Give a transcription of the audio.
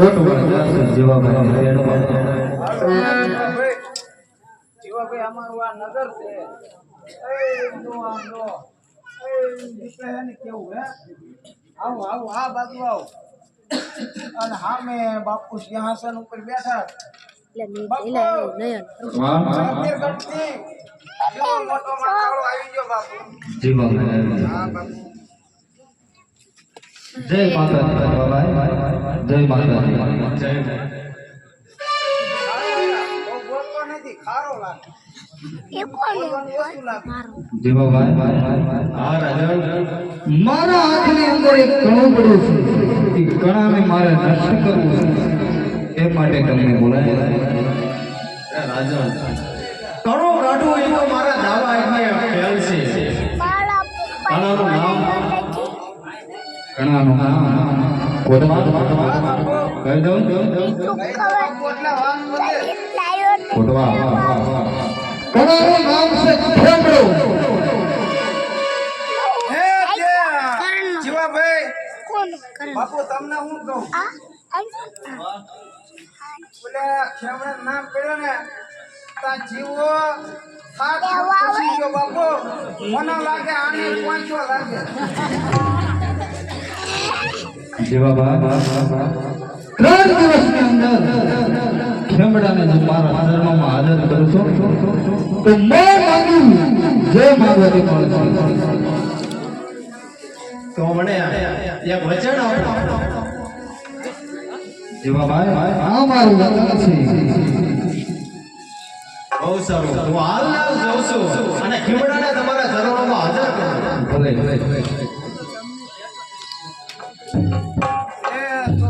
કોટ વાળા જીવાભાઈ જીવાભાઈ અમારું આ નગર છે એ નો આમ નો એ દીકરા એને કેવું હે આવો આવો આ બાજુ આવો અને સામે બાપુ સિંહાસન ઉપર બેઠા બાપુ વાહ મોટો માથાળો આવી ગયો બાપુ જીવાભાઈ હા બાપુ જય માતાજી બાબાઈ જય માતાજી જય બહુ બોલતો નથી ખારો લાગે જીવાભાઈ હા રાજા મારા હાથની અંદર એક કણું પડ્યું છે એ કણાને મારે નષ્ટ કરવું છે એ માટે તમને બોલાય રાજા કણો કાઢવું એ તો મારા દાવા એટલે ફેલ છે કણાનું નામ કણાનું નામ કોટવા કહી દઉં કોટવા કણાનું નામ છે ખેમડો હે જીવાભાઈ બાપુ તમને હું કહું બોલે ખેમણે નામ પડ્યો ને તા જીવો સાત પછી ગયો બાપુ મને લાગે આને પાંચો લાગે જીવાભાઈ 3 દિવસની અંદર ખેમડાને જો મારા ધર્મમાં હાજર કરશો તો મેં માંગ્યું જે માંગવાથી મળશે તો મને એક વચન આપો જીવાભાઈ આ મારું વચન છે બહુ સારું હું હાલ જાઉં છું અને ખીમડાને તમારા ચરણોમાં હાજર કરું ભલે ભલે એ તો